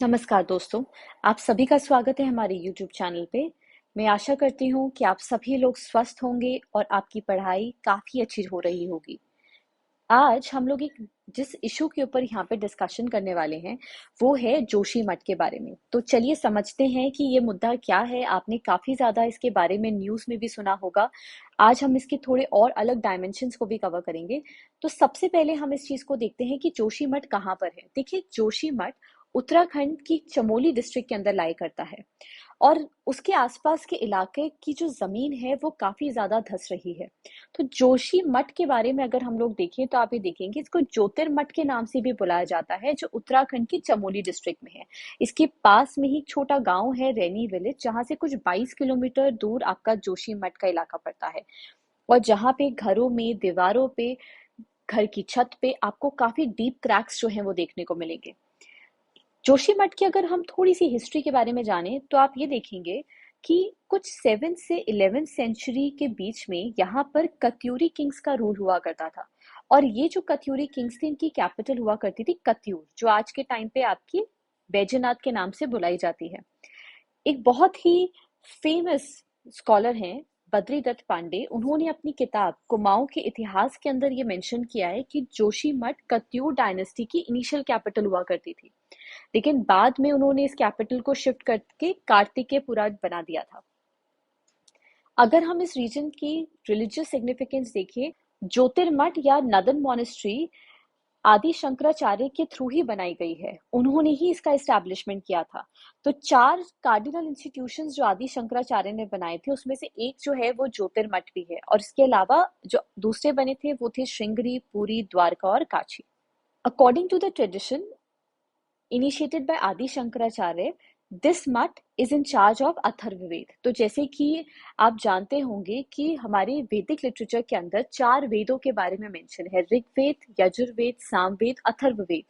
नमस्कार दोस्तों, आप सभी का स्वागत है हमारे YouTube चैनल पे। मैं आशा करती हूँ कि आप सभी लोग स्वस्थ होंगे और आपकी पढ़ाई काफ़ी अच्छी हो रही होगी। आज हम लोग एक जिस इशू के ऊपर यहाँ पे डिस्कशन करने वाले हैं, वो है जोशी मठ के बारे में। तो चलिए समझते हैं कि ये मुद्दा क्या है। आपने काफ़ी ज़्यादा इसके बारे में न्यूज़ में भी सुना होगा। आज हम इसके थोड़े और अलग डायमेंशंस को भी कवर करेंगे। तो सबसे पहले हम इस चीज़ को देखते हैं कि जोशी मठ कहाँ पर है। देखिए, जोशी मठ उत्तराखंड की चमोली डिस्ट्रिक्ट के अंदर लाई करता है और उसके आसपास के इलाके की जो जमीन है वो काफी ज्यादा धंस रही है। तो जोशी मठ के बारे में अगर हम लोग देखें तो आप ये देखेंगे इसको ज्योतिर्मठ के नाम से भी बुलाया जाता है, जो उत्तराखंड की चमोली डिस्ट्रिक्ट में है। इसके पास में ही एक छोटा गांव है रैनी विलेज, जहां से कुछ 22 किलोमीटर दूर आपका जोशी मठ का इलाका पड़ता है। और जहाँ पे घरों में दीवारों पे, घर की छत पे आपको काफी डीप क्रैक्स जो हैं वो देखने को मिलेंगे। जोशीमठ की अगर हम थोड़ी सी हिस्ट्री के बारे में जानें तो आप ये देखेंगे कि कुछ 7 से 11 सेंचुरी के बीच में यहाँ पर कत्यूरी किंग्स का रूल हुआ करता था। और ये जो कत्यूरी किंग्स थी, इनकी कैपिटल हुआ करती थी कत्यूर, जो आज के टाइम पे आपकी बैजनाथ के नाम से बुलाई जाती है। एक बहुत ही फेमस स्कॉलर हैं बद्रीदत्त पांडे। उन्होंने अपनी किताब कुमाऊं के इतिहास के अंदर ये मेंशन किया है कि जोशीमठ कत्यूर डायनेस्टी की इनिशियल कैपिटल हुआ करती थी, लेकिन बाद में उन्होंने इस कैपिटल को शिफ्ट करके कार्तिकेयपुरा बना दिया था। अगर हम इस रीजन की रिलीजियस सिग्निफिकेंस देखें, ज्योतिर्मठ या नदन मॉनेस्ट्री आदि शंकराचार्य के थ्रू ही बनाई गई है। उन्होंने ही इसका एस्टैब्लिशमेंट किया था। तो 4 कार्डिनल इंस्टीट्यूशंस जो आदि शंकराचार्य ने बनाए थे, उसमें से एक जो है वो ज्योतिर्मठ भी है। और इसके अलावा जो दूसरे बने थे वो थे श्रृंगेरी, पुरी, द्वारका और Kashi. According to the tradition initiated by Adi Shankaracharya, this math is in charge of Atharvaveda. तो जैसे कि आप जानते होंगे कि हमारे वैदिक लिटरेचर के अंदर 4 वेदों के बारे में मेंशन है: ऋग्वेद, यजुर्वेद, सामवेद, अथर्ववेद।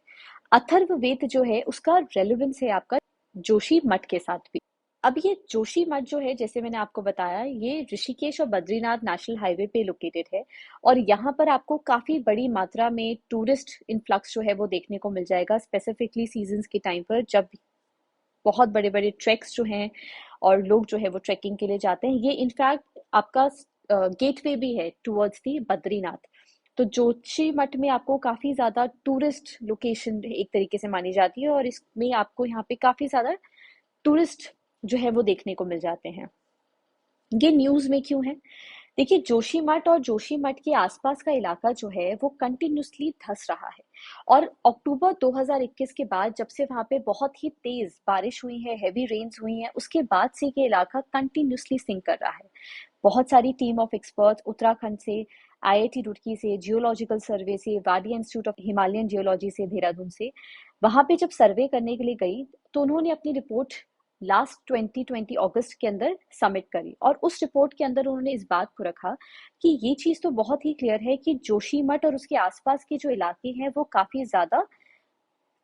अथर्ववेद जो है उसका रेलेवेंस है आपका जोशी मठ के साथ भी। अब ये जोशी मठ जो है, जैसे मैंने आपको बताया, ये ऋषिकेश और बद्रीनाथ नेशनल हाईवे पे लोकेटेड है। और यहाँ पर आपको काफी बड़ी मात्रा में टूरिस्ट इनफ्लक्स जो है वो देखने को मिल जाएगा, स्पेसिफिकली सीजन्स के टाइम पर, जब बहुत बड़े बड़े ट्रैक्स जो हैं और लोग जो है वो ट्रैकिंग के लिए जाते हैं। ये इनफैक्ट आपका गेटवे भी है टुवर्ड्स दी बद्रीनाथ। तो जोशी मठ में आपको काफी ज्यादा टूरिस्ट लोकेशन एक तरीके से मानी जाती है, और इसमें आपको यहाँ पे काफी ज्यादा टूरिस्ट जो है वो देखने को मिल जाते हैं। ये न्यूज में क्यों है? देखिए, जोशीमठ और जोशीमठ के आसपास का इलाका जो है वो कंटिन्यूसली धंस रहा है। और अक्टूबर 2021 के बाद, जब से वहां पे बहुत ही तेज बारिश हुई है, हैवी रेन्स हुई हैं, उसके बाद से ये इलाका कंटिन्यूसली सिंक कर रहा है। बहुत सारी टीम ऑफ एक्सपर्ट्स उत्तराखंड से, आईआईटी रुड़की से, जियोलॉजिकल सर्वे से, Wadia institute of Himalayan geology से, देहरादून से, वहां पे जब सर्वे करने के लिए गई तो उन्होंने अपनी रिपोर्ट लास्ट 2020 अगस्त के अंदर सबमिट करी। और उस रिपोर्ट के अंदर उन्होंने इस बात को रखा कि ये चीज तो बहुत ही क्लियर है कि जोशीमठ और उसके आसपास के जो इलाके हैं वो काफी ज्यादा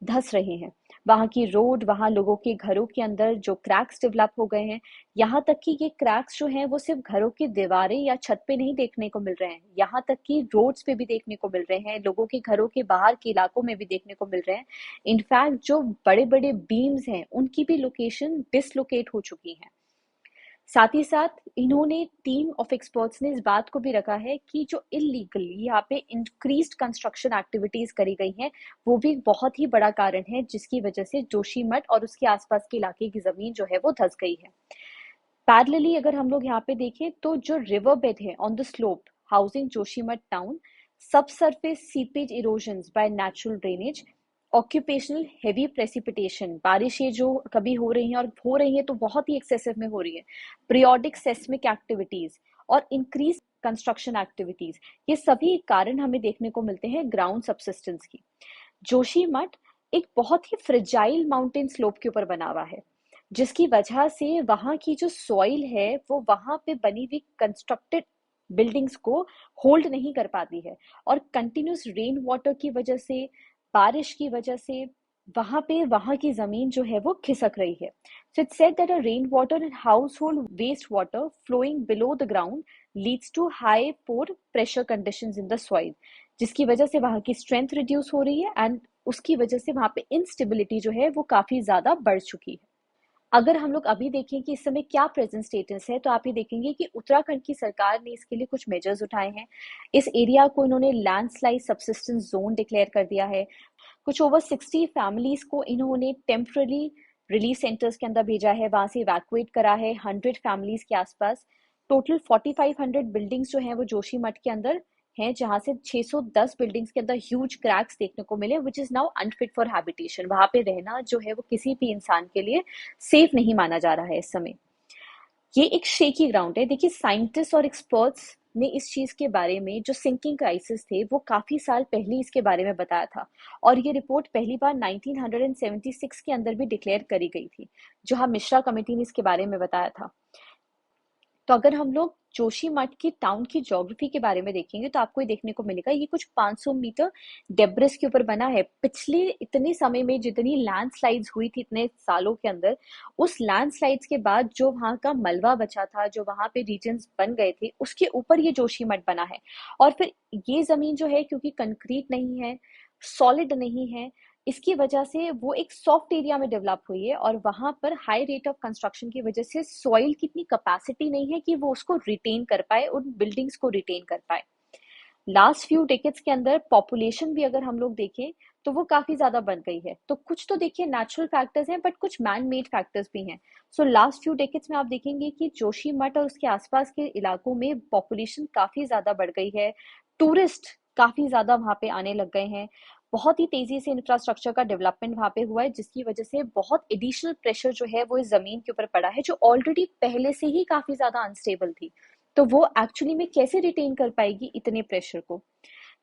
धंस रहे हैं। वहां की रोड, वहां लोगों के घरों के अंदर जो क्रैक्स डेवलप हो गए हैं, यहाँ तक कि ये क्रैक्स जो हैं वो सिर्फ घरों की दीवारें या छत पे नहीं देखने को मिल रहे हैं, यहाँ तक कि रोड्स पे भी देखने को मिल रहे हैं, लोगों के घरों के बाहर के इलाकों में भी देखने को मिल रहे हैं। इनफैक्ट जो बड़े बड़े बीम्स हैं उनकी भी लोकेशन डिसलोकेट हो चुकी है। साथ ही साथ इन्होंने, टीम ऑफ एक्सपर्ट्स ने इस बात को भी रखा है कि जो इलीगली यहाँ पे इंक्रीज्ड कंस्ट्रक्शन एक्टिविटीज करी गई हैं, वो भी एक बहुत ही बड़ा कारण है जिसकी वजह से जोशीमठ और उसके आसपास के इलाके की जमीन जो है वो धंस गई है। पैरेलली अगर हम लोग यहाँ पे देखें तो जो रिवर बेड है on the slope housing Joshimath town, sub surface seepage erosion by natural drainage, occupational heavy precipitation, बारिशें जो कभी हो रही हैं और हो रही हैं तो बहुत ही एक्सेसिव में हो रही है, पीरियोडिक सेस्मिक एक्टिविटीज और इंक्रीज कंस्ट्रक्शन एक्टिविटीज, ये सभी कारण हमें देखने को मिलते हैं ग्राउंड सबसिस्टेंस की। जोशीमठ एक बहुत ही फ्रेजाइल माउंटेन स्लोप के ऊपर बना हुआ है, जिसकी वजह से वहां की जो सॉइल है वो वहां पे बनी हुई कंस्ट्रक्टेड बिल्डिंग्स को होल्ड नहीं कर पाती है। और कंटिन्यूस रेन वाटर की वजह से, बारिश की वजह से वहां की जमीन जो है वो खिसक रही है। So it's said that a rain water and household waste water flowing below the ground leads to high pore pressure conditions in the soil, जिसकी वजह से वहाँ की स्ट्रेंथ रिड्यूस हो रही है एंड उसकी वजह से वहाँ पे इंस्टेबिलिटी जो है वो काफ़ी ज़्यादा बढ़ चुकी है। अगर हम लोग अभी देखें कि इस समय क्या प्रेजेंट स्टेटस है, तो आप ये देखेंगे कि उत्तराखंड की सरकार ने इसके लिए कुछ मेजर्स उठाए हैं। इस एरिया को इन्होंने लैंडस्लाइड सबसिस्टेंस जोन डिक्लेयर कर दिया है। कुछ ओवर 60 फैमिलीज को इन्होंने टेम्पररी रिलीफ सेंटर्स के अंदर भेजा है, वहां से इवैक्यूएट करा है 100 फैमिलीज के आसपास। टोटल 4500 बिल्डिंग्स जो हैं वो जोशीमठ के अंदर हैं, जहां से 610 बिल्डिंग्स के अंदर ह्यूज क्रैक्स देखने को मिले, which is now unfit for habitation. वहां पे रहना जो है वो किसी भी इंसान के लिए सेफ नहीं माना जा रहा है इस समय। ये एक शेकी ग्राउंड है। देखिए, साइंटिस्ट और एक्सपर्ट्स ने इस चीज के बारे में, जो सिंकिंग क्राइसिस थे, वो काफी साल पहले इसके बारे में बताया था और ये रिपोर्ट पहली बार 1976 के अंदर भी डिक्लेयर करी गई थी, जो हम मिश्रा कमेटी ने इसके बारे में बताया था। तो अगर हम लोग जोशीमठ की टाउन की ज्योग्राफी के बारे में देखेंगे तो आपको ये देखने को मिलेगा, ये कुछ 500 मीटर डेब्रिस के ऊपर बना है। पिछले इतने समय में जितनी लैंडस्लाइड्स हुई थी इतने सालों के अंदर, उस लैंडस्लाइड्स के बाद जो वहाँ का मलबा बचा था, जो वहाँ पे रीजन्स बन गए थे, उसके ऊपर ये जोशीमठ बना है। और फिर ये जमीन जो है, क्योंकि कंक्रीट नहीं है, सॉलिड नहीं है, इसकी वजह से वो एक सॉफ्ट एरिया में डेवलप हुई है और वहां पर हाई रेट ऑफ कंस्ट्रक्शन की वजह से सॉइल की इतनी कैपेसिटी नहीं है कि वो उसको रिटेन कर पाए, उन बिल्डिंग्स को रिटेन कर पाए। लास्ट फ्यू डेकेड्स के अंदर पॉपुलेशन भी अगर हम लोग देखें तो वो काफी ज्यादा बढ़ गई है। तो कुछ तो देखिए नेचुरल फैक्टर्स हैं, बट कुछ मैन मेड फैक्टर्स भी हैं। सो लास्ट फ्यू डेकेड्स में आप देखेंगे कि जोशीमठ और उसके आसपास के इलाकों में पॉपुलेशन काफी ज्यादा बढ़ गई है। टूरिस्ट काफी ज्यादा वहां पे आने लग गए हैं। बहुत ही तेजी से इंफ्रास्ट्रक्चर का डेवलपमेंट वहां पे हुआ है, जिसकी वजह से बहुत एडिशनल प्रेशर जो है वो इस जमीन के ऊपर पड़ा है, जो ऑलरेडी पहले से ही काफी ज्यादा अनस्टेबल थी। तो वो एक्चुअली में कैसे रिटेन कर पाएगी इतने प्रेशर को?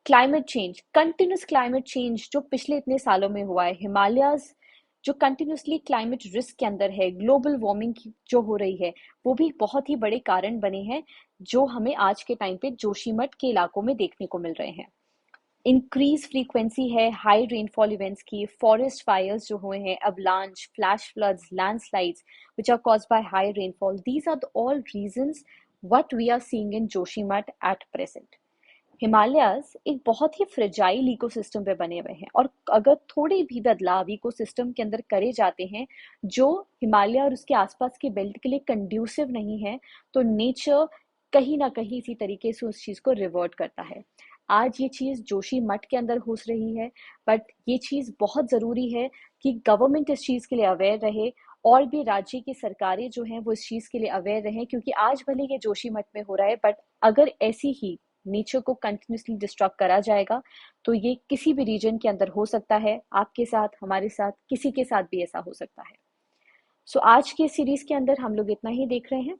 Climate change, continuous climate change जो पिछले इतने सालों में हुआ है, हिमालयाज जो कंटिन्यूसली क्लाइमेट रिस्क के अंदर है, ग्लोबल वार्मिंग जो हो रही है, वो भी बहुत ही बड़े कारण बने हैं, जो हमें आज के टाइम पे जोशीमठ के इलाकों में देखने को मिल रहे हैं। इंक्रीज फ्रीक्वेंसी है हाई रेनफॉल इवेंट्स की, फॉरेस्ट फायर्स जो हुए हैं, avalanche, flash floods, landslides which are caused by high rainfall, these are all reasons what we are seeing in Joshimath at present. Himalayas एक बहुत ही फ्रेजाइल इकोसिस्टम पे बने हुए हैं और अगर थोड़े भी बदलाव इकोसिस्टम के अंदर करे जाते हैं जो हिमालय और उसके आसपास के बेल्ट के लिए कंड्यूसिव नहीं है, तो नेचर कहीं ना कहीं इसी तरीके से उस चीज को रिवर्ट करता है। आज ये चीज जोशीमठ के अंदर घुस रही है, बट ये चीज बहुत जरूरी है कि गवर्नमेंट इस चीज के लिए अवेयर रहे और भी राज्य की सरकारें जो हैं वो इस चीज के लिए अवेयर रहें, क्योंकि आज भले ये जोशीमठ में हो रहा है, बट अगर ऐसी ही नेचर को कंटिन्यूसली डिस्ट्रक्ट करा जाएगा तो ये किसी भी रीजन के अंदर हो सकता है। आपके साथ, हमारे साथ, किसी के साथ भी ऐसा हो सकता है। सो आज की सीरीज के अंदर हम लोग इतना ही देख रहे हैं।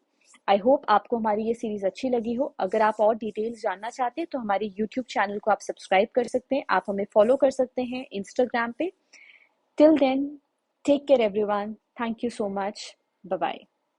आई होप आपको हमारी ये सीरीज अच्छी लगी हो। अगर आप और डिटेल्स जानना चाहते हैं तो हमारे यूट्यूब चैनल को आप सब्सक्राइब कर सकते हैं, आप हमें फॉलो कर सकते हैं इंस्टाग्राम पे। Till then, take care everyone, thank you so much, bye bye.